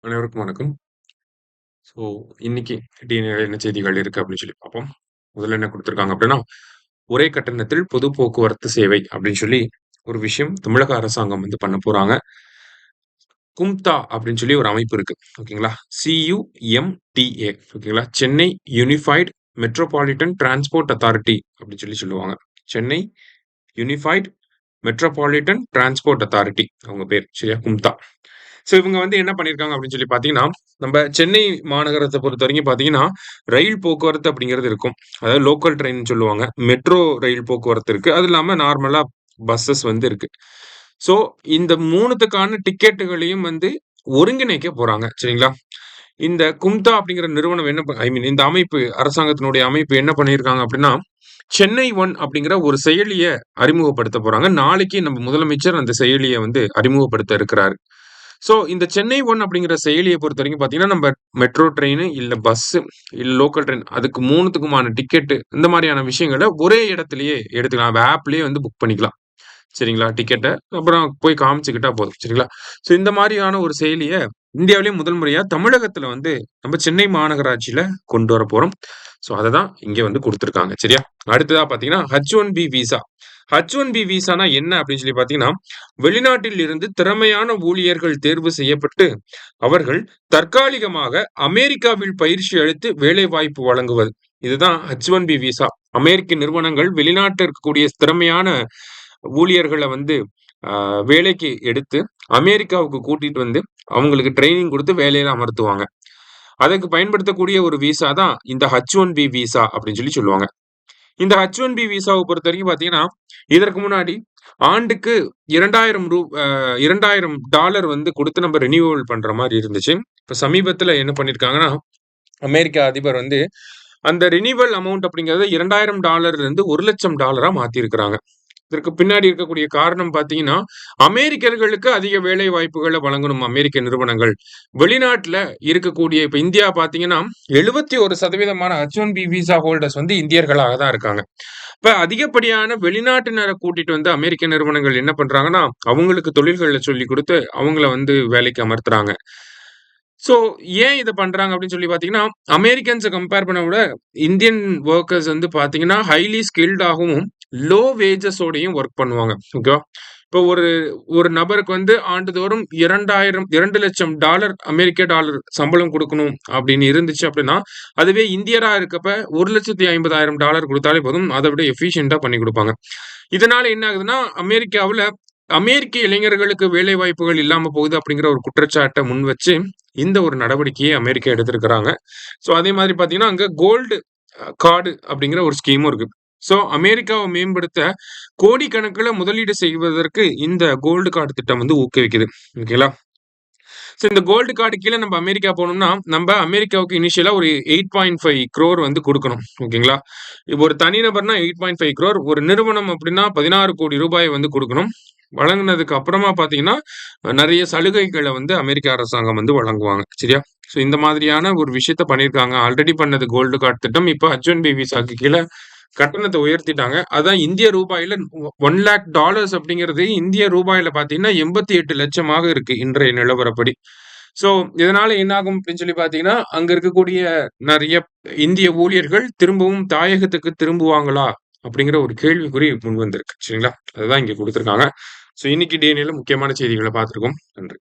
அனைவருக்கும் வணக்கம். ஸோ இன்னைக்கு டிஎன்ஏல என்ன செய்திகள் இருக்கு அப்படின்னு சொல்லி பார்ப்போம். முதல்ல என்ன குடுத்துருக்காங்க அப்படின்னா, ஒரே கட்டணத்தில் பொது போக்குவரத்து சேவை அப்படின்னு சொல்லி ஒரு விஷயம் தமிழக அரசாங்கம் வந்து பண்ண போறாங்க. கும்தா அப்படின்னு சொல்லி ஒரு அமைப்பு இருக்கு. ஓகேங்களா? CUMTA ஓகேங்களா? Chennai unified metropolitan transport authority அப்படின்னு சொல்லி சொல்லுவாங்க. Chennai unified metropolitan transport authority அவங்க பேர். சரியா? கும்தா. ஸோ இவங்க வந்து என்ன பண்ணியிருக்காங்க அப்படின்னு சொல்லி பார்த்தீங்கன்னா, நம்ம சென்னை மாநகரத்த பொறுத்தவரைக்கும் பார்த்தீங்கன்னா, ரயில் போக்குவரத்து அப்படிங்கிறது இருக்கும். அதாவது லோக்கல் ட்ரெயின்னு சொல்லுவாங்க. மெட்ரோ ரயில் போக்குவரத்து இருக்கு. அது இல்லாம நார்மலா பஸ்ஸஸ் வந்து இருக்கு. ஸோ இந்த 3த்துக்கான டிக்கெட்டுகளையும் வந்து ஒருங்கிணைக்க போறாங்க. சரிங்களா? இந்த கும்தா அப்படிங்கிற நிறுவனம் என்ன ஐ மீன் இந்த அமைப்பு அரசாங்கத்தினுடைய அமைப்பு என்ன பண்ணியிருக்காங்க அப்படின்னா, சென்னை ஒன் அப்படிங்கிற ஒரு செயலிய அறிமுகப்படுத்த போறாங்க. நாளைக்கு நம்ம முதலமைச்சர் அந்த செயலிய வந்து அறிமுகப்படுத்த இருக்கிறாரு. ஸோ இந்த சென்னை ஒன் அப்படிங்கிற செயலிய பொறுத்தவரைக்கும் பார்த்தீங்கன்னா, நம்ம மெட்ரோ ட்ரெயின், இல்ல பஸ்ஸு, இல்ல லோக்கல் ட்ரெயின் அதுக்கு 3த்துக்குமான டிக்கெட்டு இந்த மாரியான விஷயங்கள ஒரே இடத்திலேயே எடுத்துக்கலாம். ஆப்லயே வந்து புக் பண்ணிக்கலாம். சரிங்களா? டிக்கெட்ட. அப்புறம் போய் காமிச்சுக்கிட்டா போதும். சரிங்களா? ஸோ இந்த மாரியான ஒரு செயலிய இந்தியாவிலேயே முதல் முறையா தமிழகத்துல வந்து நம்ம சென்னை மாநகராட்சியில கொண்டு வரப்போறோம். ஸோ அததான் இங்க வந்து குடுத்துருக்காங்க. சரியா? அடுத்ததா பார்த்தீங்கன்னா, H1B விசா. H1B விசானா என்ன அப்படின்னு சொல்லி பார்த்தீங்கன்னா, வெளிநாட்டில் இருந்து திறமையான ஊழியர்கள் தேர்வு செய்யப்பட்டு, அவர்கள் தற்காலிகமாக அமெரிக்காவில் பயிற்சி அளித்து வேலைவாய்ப்பு வழங்குவது. இதுதான் H1B விசா. அமெரிக்க நிறுவனங்கள் வெளிநாட்டில் இருக்கக்கூடிய திறமையான ஊழியர்கள வந்து வேலைக்கு எடுத்து அமெரிக்காவுக்கு கூட்டிட்டு வந்து அவங்களுக்கு ட்ரெய்னிங் குடுத்து வேலையில அமர்த்துவாங்க. அதற்கு பயன்படுத்தக்கூடிய ஒரு விசா தான் இந்த H1B விசா அப்படின்னு சொல்லி சொல்லுவாங்க. இந்த H1B விசாவ பொறுத்தவரைக்கும் பார்த்தீங்கன்னா, இதற்கு முன்னாடி ஆண்டுக்கு 2000 $2000 வந்து குடுத்து நம்ம ரினியூவல் பண்ற மாரி இருந்துச்சு. இப்ப சமீபத்தில என்ன பண்ணியிருக்காங்கன்னா, அமெரிக்க அதிபர் வந்து அந்த ரினிவல் அமவுண்ட் அப்படிங்கிறத $2000 இருந்து $1,00,000 மாத்தியிருக்கிறாங்க. இதற்கு பின்னாடி இருக்கக்கூடிய காரணம் பார்த்தீங்கன்னா, அமெரிக்கர்களுக்கு அதிக வேலை வாய்ப்புகள வழங்கணும் அமெரிக்க நிறுவனங்கள். வெளிநாட்ல இருக்கக்கூடிய இப்ப இந்தியா பார்த்தீங்கன்னா, 71% H1B விசா ஹோல்டர்ஸ் வந்து இந்தியர்களாக தான் இருக்காங்க. இப்ப அதிகப்படியான வெளிநாட்டினர கூட்டிட்டு வந்து அமெரிக்க நிறுவனங்கள் என்ன பண்றாங்கன்னா, அவங்களுக்கு தொழில்கள சொல்லிக் குடுத்து, அவங்கள வந்து வேலைக்கு அமர்த்துறாங்க. ஸோ ஏன் இத பண்றாங்க அப்படின்னு சொல்லி பார்த்தீங்கன்னா, அமெரிக்கன்ஸ கம்பேர் பண்ண விட இந்தியன் வொர்க்கர்ஸ் வந்து பார்த்தீங்கன்னா, ஹைலி ஸ்கில்டாகவும், லோ வேஜஸோடையும் வொர்க் பண்ணுவாங்க. ஓகேவா? இப்போ ஒரு ஒரு நபருக்கு வந்து ஆண்டுதோறும் 2,00,000 அமெரிக்க டாலர் சம்பளம் குடுக்கணும் அப்படின்னு இருந்துச்சு அப்படின்னா, அதுவே இந்தியரா இருக்கப்ப $1,50,000 குடுத்தாலே போதும். அத விட எஃபிஷியன்ட்டா பண்ணி குடுப்பாங்க. இதனால என்ன ஆகுதுன்னா, அமெரிக்காவுல அமெரிக்க இளைஞர்களுக்கு வேலை வாய்ப்புகள் இல்லாம போகுது அப்படிங்கிற ஒரு குற்றச்சாட்ட முன் வச்சு, இந்த ஒரு நடவடிக்கையை அமெரிக்கா எடுத்திருக்கிறாங்க. ஸோ அதே மாதிரி பார்த்தீங்கன்னா, அங்க கோல்டு கார்டு அப்படிங்கிற ஒரு ஸ்கீமும் இருக்கு. ஸோ அமெரிக்காவ மேம்படுத்த கோடிக்கணக்குல முதலீடு செய்வதற்கு இந்த கோல்டு கார்டு திட்டம் வந்து ஊக்குவிக்குது. ஓகேங்களா? ஸோ இந்த கோல்டு கார்டு கீழ நம்ம அமெரிக்கா போனோம்னா, நம்ப அமெரிக்காவுக்கு இனிஷியலா ஒரு 8.5 crore வந்து குடுக்கணும். ஓகேங்களா? இப்போ ஒரு தனிநபர்னா 8.5 crore ஒரு நிறுவனம் அப்படின்னா 16 கோடி ரூபாய் வந்து குடுக்கணும். வழங்குனதுக்கு அப்புறமா பார்த்தீங்கன்னா, நெறைய சலுகைகள வந்து அமெரிக்க அரசாங்கம் வந்து வழங்குவாங்க. சரியா? ஸோ இந்த மாதிரியான ஒரு விஷயத்த பண்ணியிருக்காங்க. ஆல்ரெடி பண்ணது கோல்டு கார்ட் திட்டம். இப்ப H1B விசாக்கு கீழ கட்டணத்த உயர்த்திட்டாங்க. அதான் இந்திய ரூபாயில $1,00,000 அப்படிங்கிறது இந்திய ரூபாயில பார்த்தீங்கன்னா, 88,00,000 இருக்கு இன்றைய நிலவரப்படி. ஸோ இதனால என்ன ஆகும் அப்படின்னு சொல்லி பார்த்தீங்கன்னா, அங்க இருக்கக்கூடிய நெறைய இந்திய ஊழியர்கள் திரும்பவும் தாயகத்துக்கு திரும்புவாங்களா? அப்படிங்கிற ஒரு கேள்விக்குறி முன் வந்திருக்கு. சரிங்களா? அதுதான் இங்க குடுத்திருக்காங்க. ஸோ இன்னைக்கு டே-ல முக்கியமான செய்திகள பார்த்திருக்கோம். நன்றி.